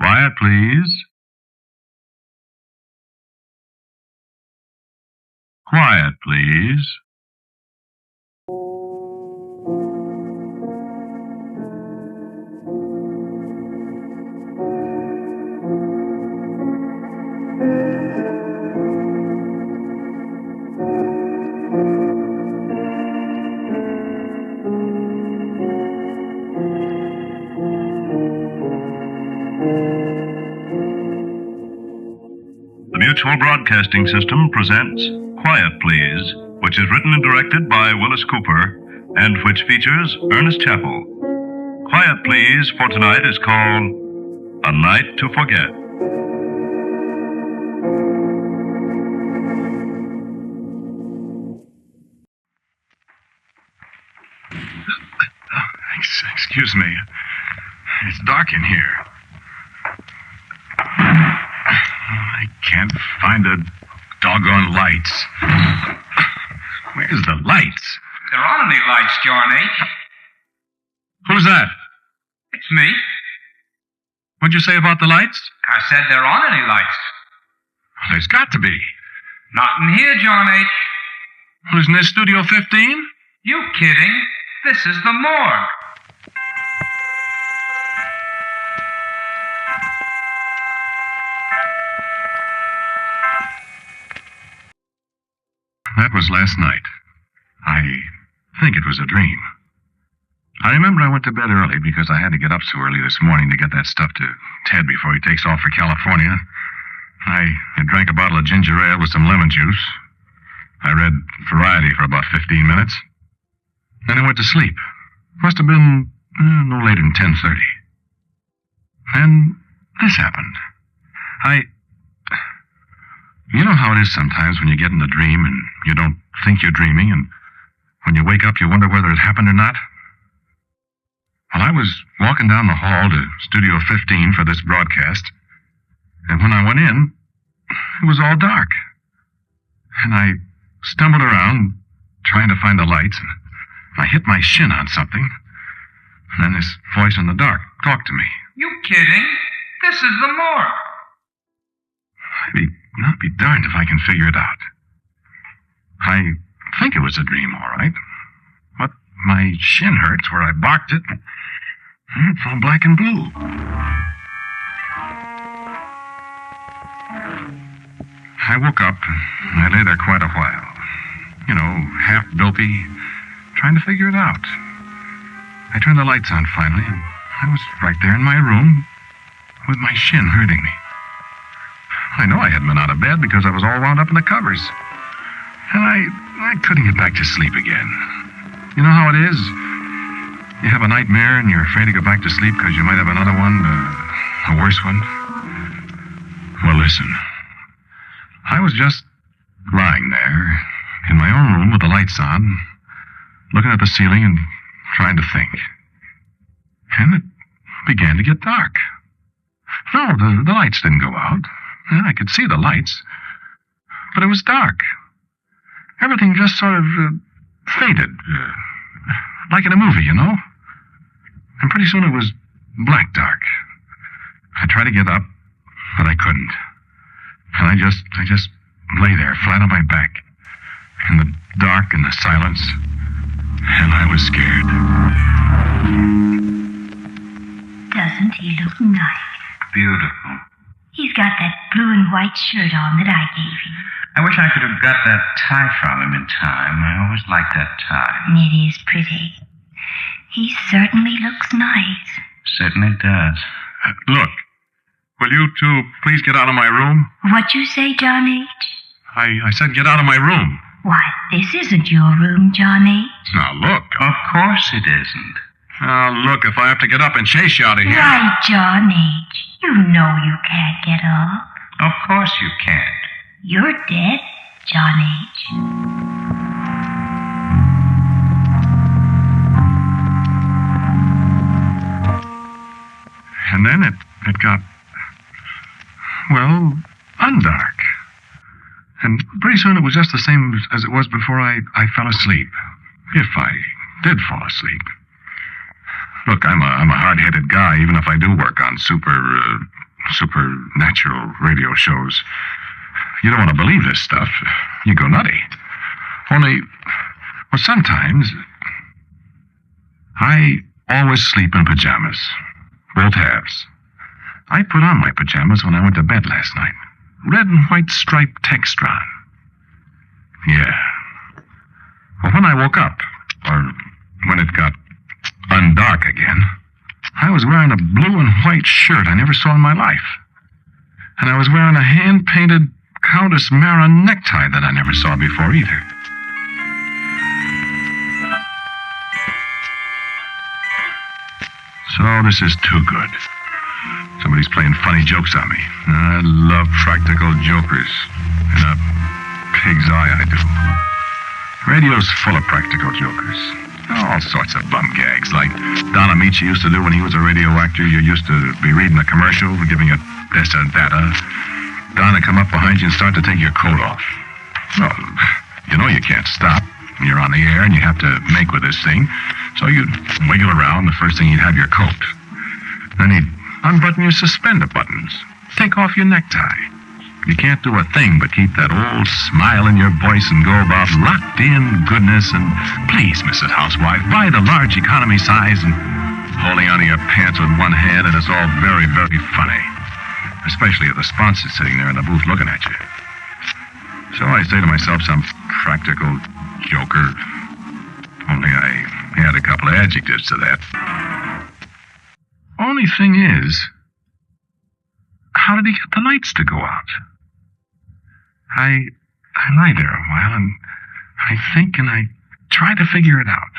Quiet, please. Quiet, please. The Mutual Broadcasting System presents Quiet Please, which is written and directed by Willis Cooper, and which features Ernest Chappell. Quiet Please for tonight is called A Night to Forget. Excuse me. It's dark in here. I can't find the doggone lights. Where's the lights? There aren't any lights, John H. Who's that? It's me. What'd you say about the lights? I said there aren't any lights. There's got to be. Not in here, John H. Isn't this Studio 15? You kidding? This is the morgue. That was last night. I think it was a dream. I remember I went to bed early because I had to get up so early this morning to get that stuff to Ted before he takes off for California. I drank a bottle of ginger ale with some lemon juice. I read Variety for about 15 minutes. Then I went to sleep. Must have been no later than 10:30. And this happened. You know how it is sometimes when you get in a dream and you don't think you're dreaming, and when you wake up you wonder whether it happened or not? Well, I was walking down the hall to Studio 15 for this broadcast, and when I went in, it was all dark. And I stumbled around trying to find the lights, and I hit my shin on something, and then this voice in the dark talked to me. You kidding? This is the morgue. I'd be darned if I can figure it out. I think it was a dream, all right. But my shin hurts where I barked it. It's all black and blue. I woke up, and I lay there quite a while. You know, half dopey, trying to figure it out. I turned the lights on finally, and I was right there in my room with my shin hurting me. I know I hadn't been out of bed because I was all wound up in the covers. And I couldn't get back to sleep again. You know how it is? You have a nightmare and you're afraid to go back to sleep because you might have another one, a worse one. Well, listen. I was just lying there in my own room with the lights on, looking at the ceiling and trying to think. And it began to get dark. No, the lights didn't go out. I could see the lights, but it was dark. Everything just sort of faded, like in a movie, you know? And pretty soon it was black dark. I tried to get up, but I couldn't. And I just lay there, flat on my back, in the dark and the silence, and I was scared. Doesn't he look nice? Beautiful. He's got that blue and white shirt on that I gave him. I wish I could have got that tie from him in time. I always liked that tie. It is pretty. He certainly looks nice. Certainly does. Look, will you two please get out of my room? What'd you say, John H.? I said get out of my room. Why, this isn't your room, John H. Now, look. Of course it isn't. Now, look, if I have to get up and chase you out of here... Right, John H. You know you can't get up. Of course you can't. You're dead, John H. And then it got, well, undark. And pretty soon it was just the same as it was before I fell asleep. If I did fall asleep. Look, I'm a hard-headed guy, even if I do work on super supernatural radio shows. You don't want to believe this stuff. You go nutty. Only, well, sometimes I always sleep in pajamas. Both halves. I put on my pajamas when I went to bed last night. Red and white striped textron. Yeah. Well, when I woke up, or when it got undark again, I was wearing a blue and white shirt I never saw in my life. And I was wearing a hand-painted Countess Mara necktie that I never saw before either. So this is too good. Somebody's playing funny jokes on me. I love practical jokers. In a pig's eye, I do. Radio's full of practical jokers. All sorts of bum gags, like Don Amici used to do when he was a radio actor. You used to be reading a commercial, giving it this and that. Don would come up behind you and start to take your coat off. Well, you know you can't stop. You're on the air and you have to make with this thing. So you'd wiggle around. The first thing you'd have your coat. Then he'd unbutton your suspender buttons. Take off your necktie. You can't do a thing but keep that old smile in your voice and go about locked-in goodness and, please, Mrs. Housewife, buy the large economy size, and holding onto your pants with one hand, and it's all very, very funny. Especially if the sponsor's sitting there in the booth looking at you. So I say to myself, some practical joker. Only I add a couple of adjectives to that. Only thing is, how did he get the lights to go out? I lie there a while and I think and I try to figure it out.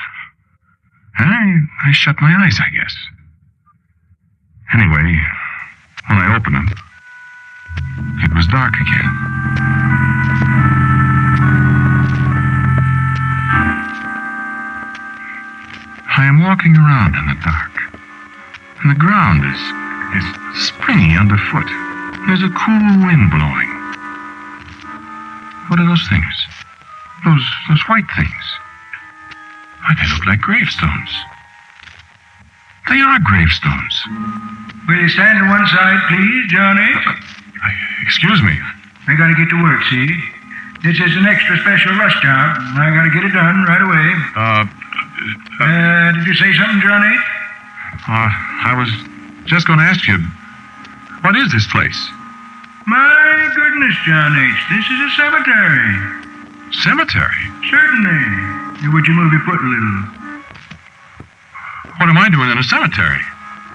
And I shut my eyes, I guess. Anyway, when I opened them, it was dark again. I am walking around in the dark, and the ground is springy underfoot. There's a cool wind blowing. What are those things? Those white things. Why, they look like gravestones. They are gravestones. Will you stand to one side, please, Johnny? Excuse me. I gotta get to work, see? This is an extra special rush job. I gotta get it done right away. Did you say something, Johnny? I was just going to ask you, what is this place? My goodness, John H., this is a cemetery. Cemetery? Certainly. Would you move your foot a little? What am I doing in a cemetery?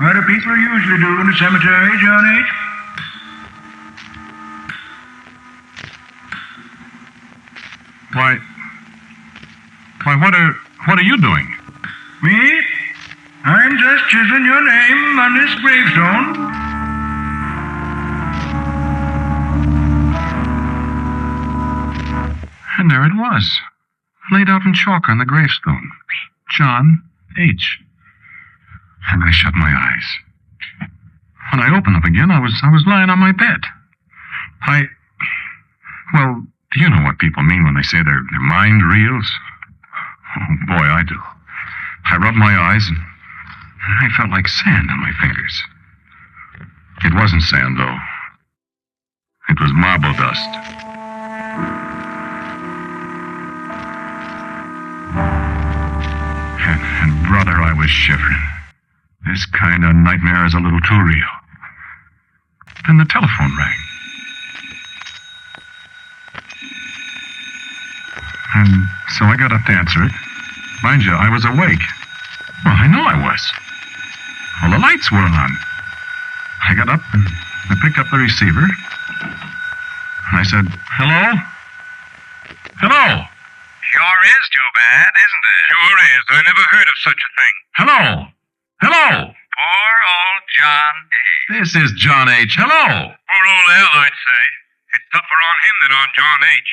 What do people usually do in a cemetery, John H.? Why, what are you doing? Me? I'm just chiseling your name on this gravestone. And there it was, laid out in chalk on the gravestone. John H. And I shut my eyes. When I opened them again, I was lying on my bed. Well, do you know what people mean when they say their mind reels? Oh, boy, I do. I rubbed my eyes, and I felt like sand on my fingers. It wasn't sand, though. It was marble dust. And brother, I was shivering. This kind of nightmare is a little too real. Then the telephone rang. And so I got up to answer it. Mind you, I was awake. Well, I know I was. Well, the lights were on. I got up and I picked up the receiver. And I said, hello? Hello? Sure is too bad, isn't it? Sure is. I never heard of such a thing. Hello? Hello? Poor old John H. This is John H. Hello? Poor old Al, I'd say. It's tougher on him than on John H.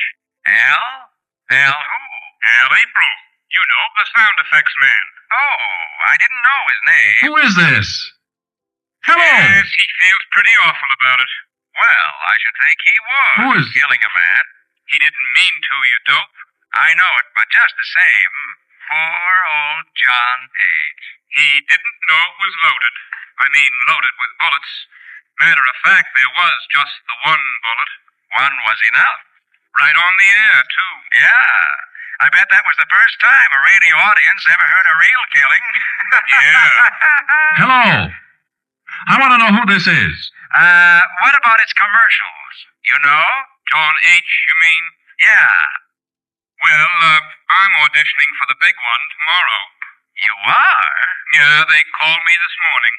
Al? Al who? Al April. You know, the sound effects man. Oh, I didn't know his name. Who is this? Hello? Yes, he feels pretty awful about it. Well, I should think he was. Who is- killing a man? He didn't mean to, you dope. I know it, but just the same, poor old John H. He didn't know it was loaded. I mean, loaded with bullets. Matter of fact, there was just the one bullet. One was enough. Right on the air, too. Yeah. I bet that was the first time a radio audience ever heard a real killing. Yeah. Hello. I want to know who this is. What about its commercials? You know? John H., you mean? Yeah. Well, I'm auditioning for the big one tomorrow. You are? Yeah, they called me this morning.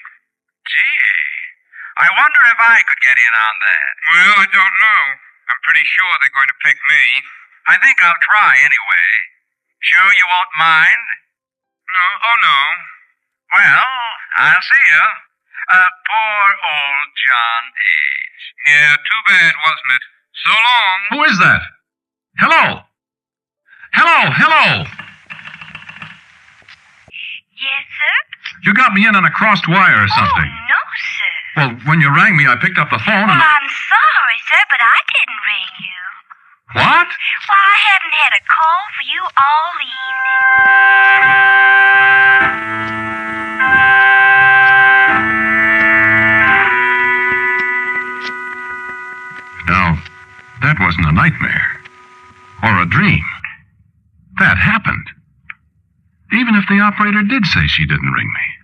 Gee. I wonder if I could get in on that. Well, I don't know. I'm pretty sure they're going to pick me. I think I'll try anyway. Sure you won't mind? No, oh no. Well, I'll see you. Poor old John H. Yeah, too bad, wasn't it? So long. Who is that? Hello. Hello, hello. Yes, sir? You got me in on a crossed wire or something. Oh, no, sir. Well, when you rang me, I picked up the phone and... Well, I'm sorry, sir, but I didn't ring you. What? Well, I haven't had a call for you all evening. Now, that wasn't a nightmare. Or a dream. That happened. Even if the operator did say she didn't ring me.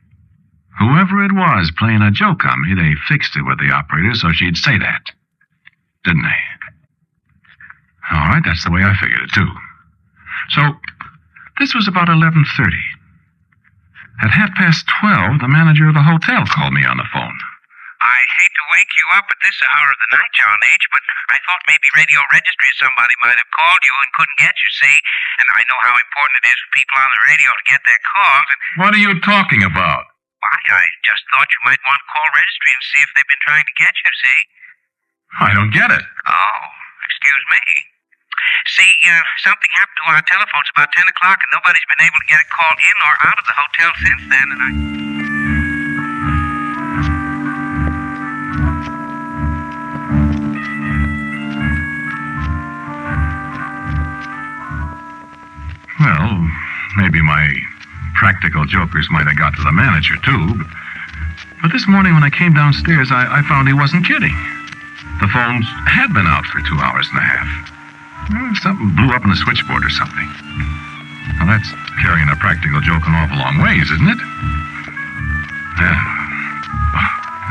Whoever it was playing a joke on me, they fixed it with the operator so she'd say that. Didn't they? All right, that's the way I figured it, too. So, this was about 11:30. At 12:30, the manager of the hotel called me on the phone. I hate to wake you up at this hour of the night, John H., but I thought maybe radio registry or somebody might have called you and couldn't get you, see? And I know how important it is for people on the radio to get their calls, and What are you talking about? I just thought you might want to call registry and see if they've been trying to get you, see? I don't get it. Oh, excuse me. See, something happened to our telephones about 10 o'clock, and nobody's been able to get a call in or out of the hotel since then, and I... Well, maybe my practical jokers might have got to the manager, too. But this morning when I came downstairs, I found he wasn't kidding. The phones had been out for 2 hours and a half. Something blew up in the switchboard or something. Now, that's carrying a practical joke an awful long ways, isn't it? Yeah.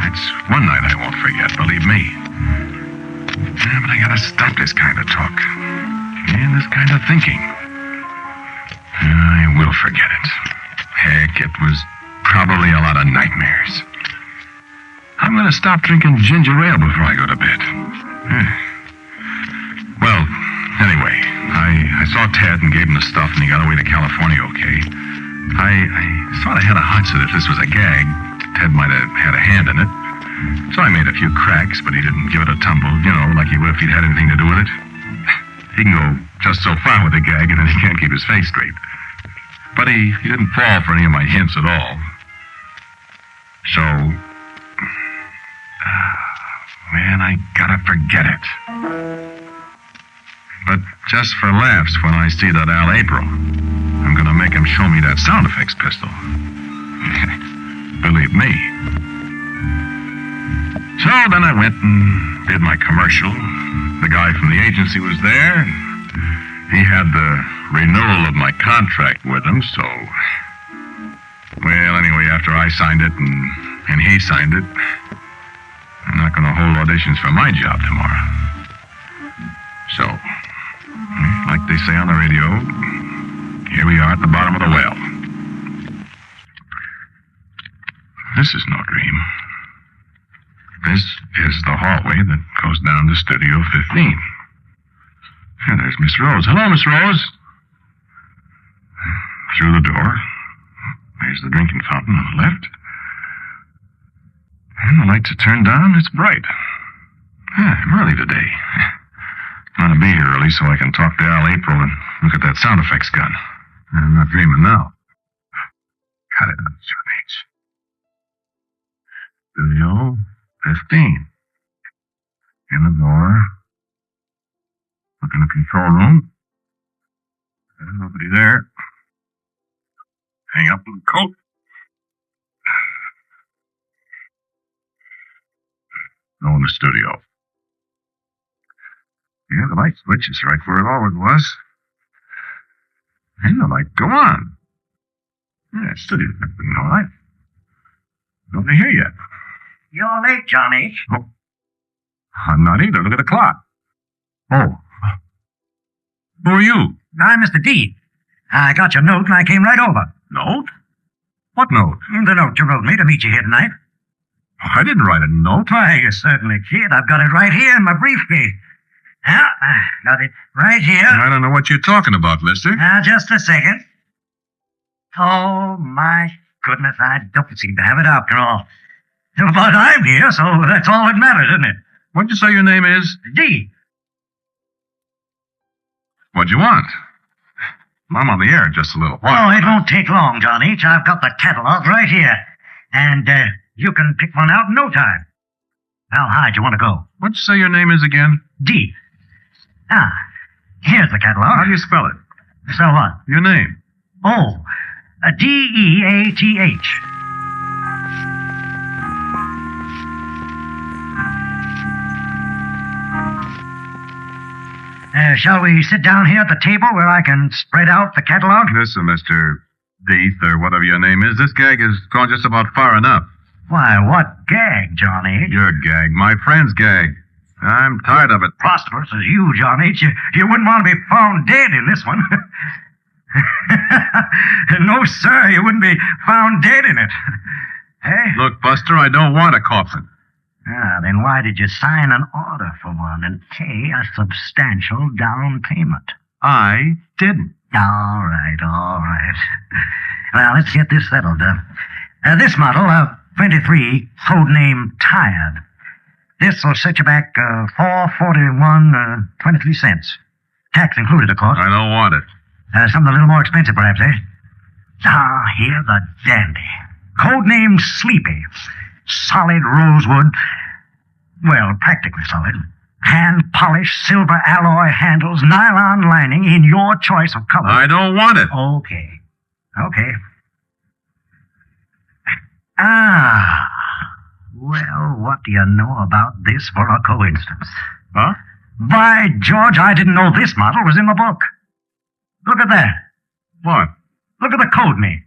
That's one night I won't forget, believe me. Yeah, but I gotta stop this kind of talk. And this kind of thinking. I will forget it. Heck, it was probably a lot of nightmares. I'm gonna stop drinking ginger ale before I go to bed. Well, anyway, I saw Ted and gave him the stuff and he got away to California okay. I sort of had a hunch that if this was a gag, Ted might have had a hand in it. So I made a few cracks, but he didn't give it a tumble, like he would if he'd had anything to do with it. He can go just so far with a gag and then he can't keep his face straight. But he didn't fall for any of my hints at all. So, man, I gotta forget it. But just for laughs, when I see that Al April, I'm gonna make him show me that sound effects pistol. Believe me. So then I went and did my commercial. The guy from the agency was there. He had the renewal of my contract with him, so... Well, anyway, after I signed it and he signed it, I'm not going to hold auditions for my job tomorrow. So, like they say on the radio, here we are at the bottom of the well. This is no dream. This is the hallway that goes down to Studio 15. And there's Miss Rose. Hello, Miss Rose. Through the door. There's the drinking fountain on the left. And the lights are turned down. It's bright. I'm early today. I'm going to be here early so I can talk to Al April and look at that sound effects gun. I'm not dreaming now. Got it on John H. Studio 15. In the door. Look in the control room. There's nobody there. Hang up the coat. No, in the studio. Yeah, the light switch is right where it always was. Hey, the light, go on. Yeah, studio's been all right. Nobody here yet. You're late, John H. Oh. I'm not either. Look at the clock. Oh. Who are you? I'm Mr. D. I got your note and I came right over. Note? What note? The note you wrote me to meet you here tonight. I didn't write a note. Why, you certainly did. I've got it right here in my briefcase. Yeah, I got it right here. I don't know what you're talking about, mister. Now, just a second. Oh, my goodness, I don't seem to have it after all. But I'm here, so that's all that matters, isn't it? What'd you say your name is? D. What'd you want? I'm on the air in just a little while. Oh, it won't take long, John H. I've got the catalog right here. And you can pick one out in no time. How high do you want to go? What'd you say your name is again? D. Ah, here's the catalog. How do you spell it? So what? Your name. Oh, D-E-A-T-H. Shall we sit down here at the table where I can spread out the catalog? Listen, Mr. Deeth, or whatever your name is, this gag has gone just about far enough. Why, what gag, John H.? Your gag, my friend's gag. I'm tired of it. Prosperous as you, John H., you wouldn't want to be found dead in this one. No, sir, you wouldn't be found dead in it. Hey? Look, Buster, I don't want a coffin. Ah, then why did you sign an order for one and pay a substantial down payment? I didn't. All right. Well, let's get this settled. This model, 23, code name Tired. This will set you back $441, 23 cents. Tax included, of course. I don't want it. Something a little more expensive, perhaps, eh? Ah, here's a dandy. Code name Sleepy. Solid rosewood. Well, practically solid. Hand-polished silver alloy handles, nylon lining in your choice of color. I don't want it. Okay. Ah. Well, what do you know about this for a coincidence? Huh? By George, I didn't know this model was in the book. Look at that. What? Look at the code name.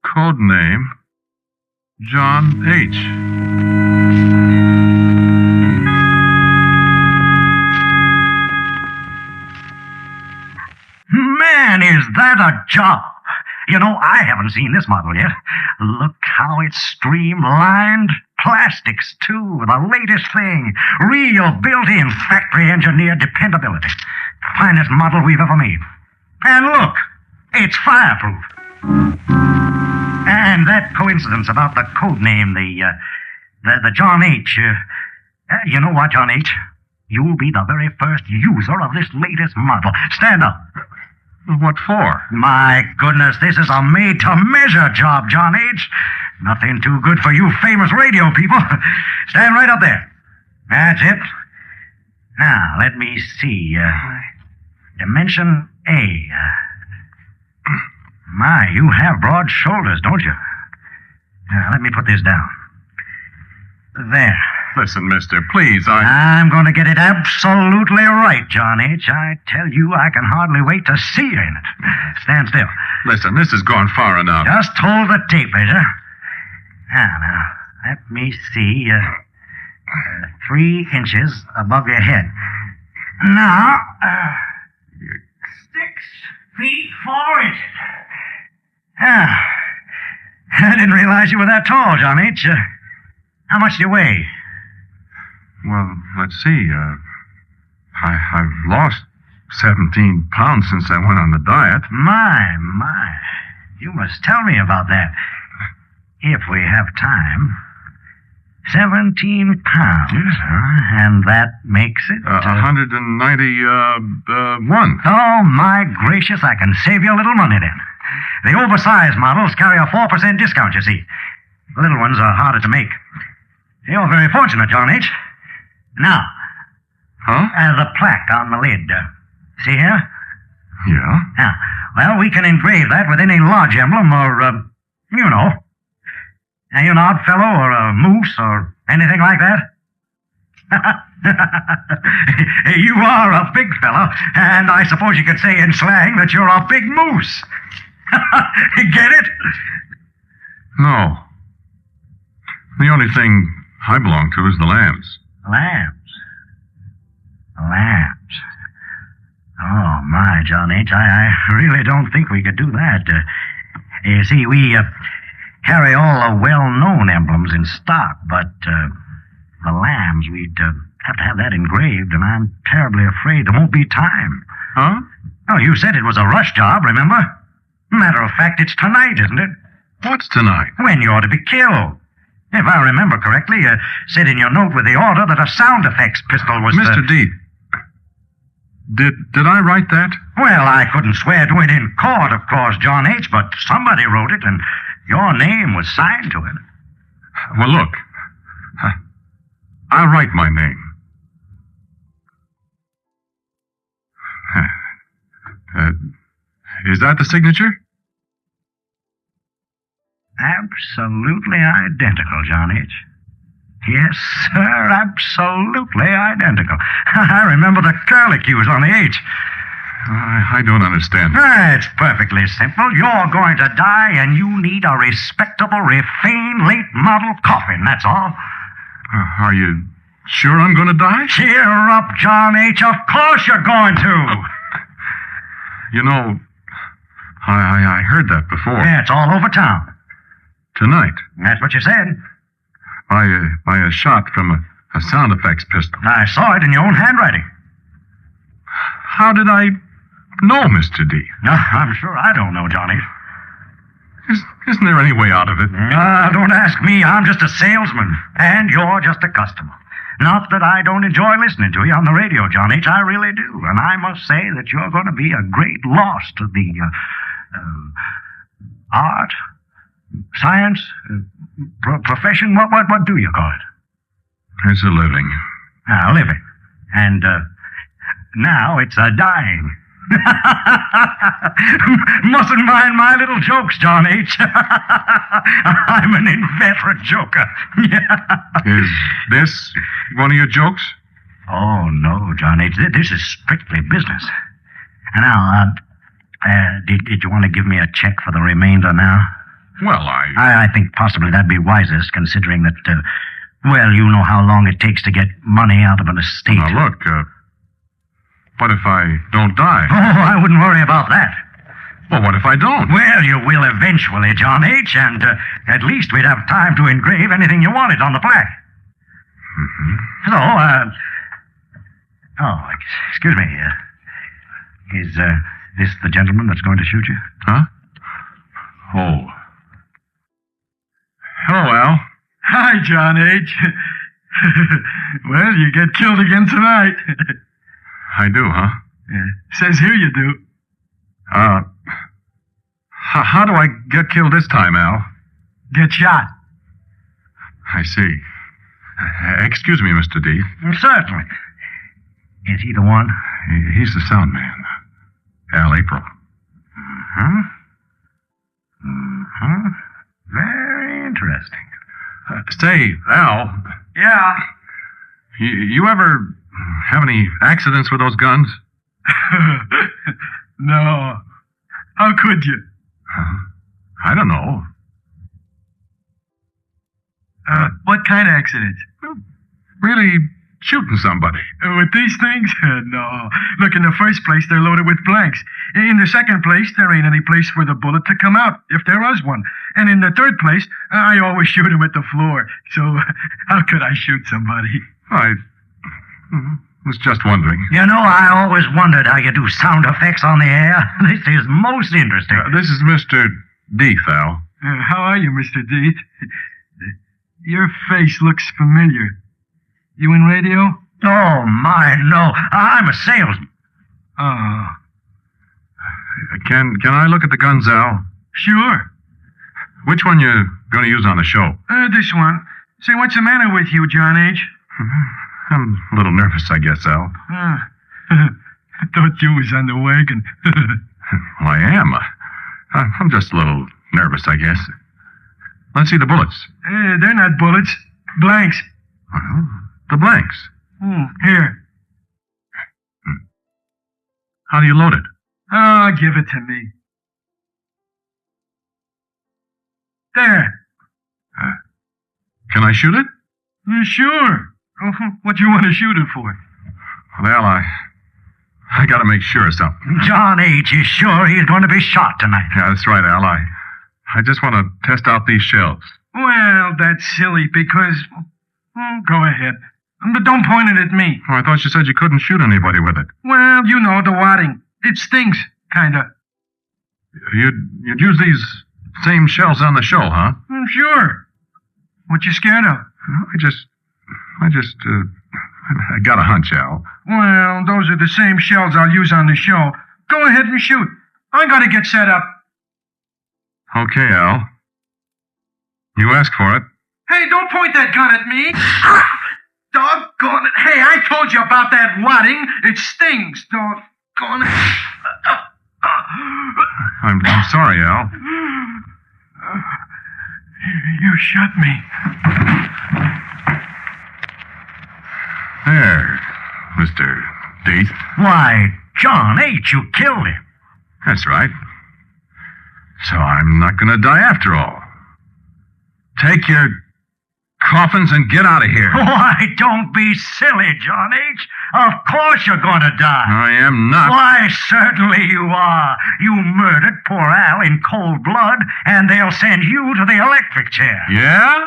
Code name? John H. Man, is that a job! You know, I haven't seen this model yet. Look how it's streamlined. Plastics, too, the latest thing. Real built-in factory-engineered dependability. Finest model we've ever made. And look, it's fireproof. And that coincidence about the code name, the John H. You know what, John H.? You'll be the very first user of this latest model. Stand up. What for? My goodness, this is a made-to-measure job, John H. Nothing too good for you famous radio people. Stand right up there. That's it. Now, let me see. Dimension A. My, you have broad shoulders, don't you? Now, let me put this down. There. Listen, mister, please, I'm going to get it absolutely right, John H. I tell you, I can hardly wait to see you in it. Stand still. Listen, this has gone far enough. Just hold the tape measure. Now, let me see. 3 inches above your head. Now, 6 feet 4 inches. Ah, I didn't realize you were that tall, John H. How much do you weigh? Well, let's see. I've lost 17 pounds since I went on the diet. My. You must tell me about that. If we have time. 17 pounds. Yes. And that makes it... 191. Oh, my gracious, I can save you a little money then. The oversized models carry a 4% discount, you see. The little ones are harder to make. You're very fortunate, John H. Now, the plaque on the lid. See here? Yeah? Now, well, we can engrave that with any lodge emblem or, you know, an odd fellow or a moose or Anything like that? You are a big fellow, and I suppose you could say in slang that you're a big moose. Get it? No. The only thing I belong to is the lambs. Lambs. Lambs. Oh, my, John H., I really don't think we could do that. You see, we carry all the well-known emblems in stock, but the lambs, we'd have to have that engraved, and I'm terribly afraid there won't be time. Huh? Oh, you said it was a rush job, remember? Matter of fact, it's tonight, isn't it? What's tonight? When you're to be killed. If I remember correctly, you said in your note with the order that a sound effects pistol was... Mr. D. Did I write that? Well, I couldn't swear to it in court, of course, John H., but somebody wrote it, and your name was signed to it. Well, look. I'll write my name. Is that the signature? Absolutely identical, John H. Yes, sir, absolutely identical. I remember the curlicues on the H. I don't understand. It's perfectly simple. You're going to die, and you need a respectable, refined, late model coffin, that's all. Are you sure I'm going to die? Cheer up, John H. Of course you're going to. You know, I heard that before. Yeah, it's all over town. Tonight. That's what you said. By a shot from a sound effects pistol. I saw it in your own handwriting. How did I know, Mr. D? I'm sure I don't know, Johnny. Isn't there any way out of it? Don't ask me. I'm just a salesman, and you're just a customer. Not that I don't enjoy listening to you on the radio, John H. I really do. And I must say that you're going to be a great loss to the art, science, profession. What do you call it? It's a living. A living. And now it's a dying. Mustn't mind my little jokes, John H. I'm an inveterate joker. Is this one of your jokes? Oh, no, John H. This is strictly business. And now, did you want to give me a check for the remainder now? Well, I think possibly that'd be wisest, considering that, well, you know how long it takes to get money out of an estate. Now, look, what if I don't die? Oh, I wouldn't worry about that. Well, what if I don't? Well, you will eventually, John H., and at least we'd have time to engrave anything you wanted on the plaque. Mm-hmm. So, excuse me. Is this the gentleman that's going to shoot you? Huh? Oh. Hello, Al. Hi, John H. Well, you get killed again tonight. I do, huh? Yeah. Says here you do. How do I get killed this time, Al? Get shot. I see. Excuse me, Mr. D. Certainly. Is he the one? He's the sound man. Al April. Uh-huh. Uh-huh. Very interesting. Say, Al. Yeah. You ever have any accidents with those guns? No. How could you? I don't know. What kind of accidents? Really shooting somebody. With these things? No. Look, in the first place, they're loaded with blanks. In the second place, there ain't any place for the bullet to come out, if there was one. And in the third place, I always shoot him at the floor. So how could I shoot somebody? I was just wondering. You know, I always wondered how you do sound effects on the air. This is most interesting. This is Mr. Deeth, Al. How are you, Mr. Deeth? Your face looks familiar. You in radio? Oh, my, no. I'm a salesman. Oh. Can I look at the guns, Al? Sure. Which one you going to use on the show? This one. Say, what's the matter with you, John H.? I'm a little nervous, I guess, Al. I thought you was on the wagon. Well, I am. I'm just a little nervous, I guess. Let's see the bullets. They're not bullets. Blanks. Well, the blanks. Here. How do you load it? Give it to me. There. Can I shoot it? Sure. What do you want to shoot it for? Well, I gotta make sure of something. John H. is sure he's going to be shot tonight. Yeah, that's right, Al. I just want to test out these shells. Well, that's silly because... go ahead. But don't point it at me. Oh, I thought you said you couldn't shoot anybody with it. Well, you know, the wadding. It stings, kinda. You'd use these same shells on the show, huh? Sure. What you scared of? I got a hunch, Al. Well, those are the same shells I'll use on the show. Go ahead and shoot. I gotta get set up. Okay, Al. You asked for it. Hey, don't point that gun at me. Doggone it. Hey, I told you about that wadding. It stings. Doggone it. I'm sorry, Al. You shot me. There, Mr. Death. Why, John H., you killed him. That's right. So I'm not going to die after all. Take your coffins and get out of here. Why, don't be silly, John H. Of course you're going to die. I am not. Why, certainly you are. You murdered poor Al in cold blood, and they'll send you to the electric chair. Yeah?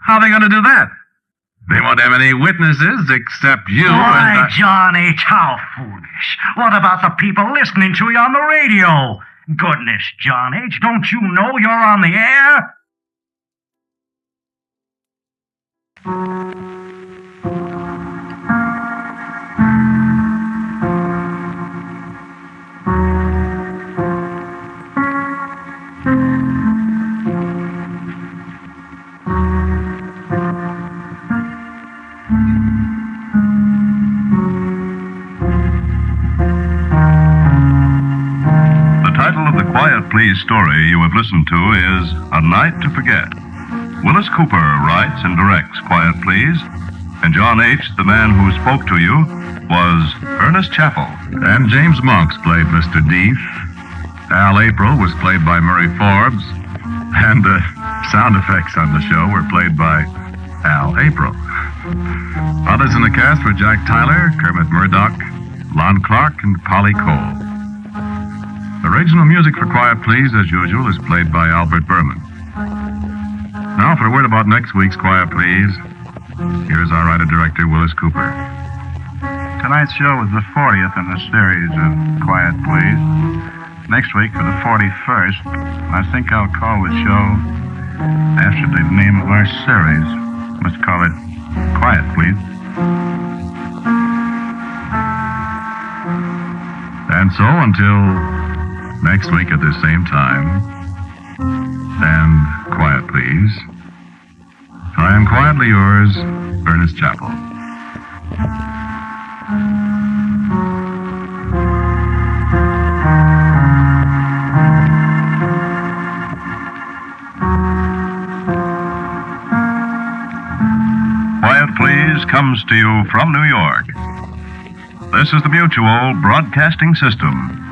How are they going to do that? They won't have any witnesses except you. Why, John H., how foolish. What about the people listening to you on the radio? Goodness, John H., don't you know you're on the air? The title of the Quiet Please story you have listened to is A Night to Forget. Willis Cooper writes and directs Quiet Please, and John H., the man who spoke to you, was Ernest Chappell. And James Monks played Mr. Deef. Al April was played by Murray Forbes. And the sound effects on the show were played by Al April. Others in the cast were Jack Tyler, Kermit Murdoch, Lon Clark, and Polly Cole. Original music for Quiet Please, as usual, is played by Albert Berman. Now, for a word about next week's Quiet Please, here's our writer-director, Willis Cooper. Tonight's show was the 40th in the series of Quiet Please. Next week, for the 41st, I think I'll call the show after the name of our series. Let's call it Quiet Please. And so, until next week at the same time, and quiet, please, I am quietly yours, Ernest Chappell. Quiet Please comes to you from New York. This is the Mutual Broadcasting System.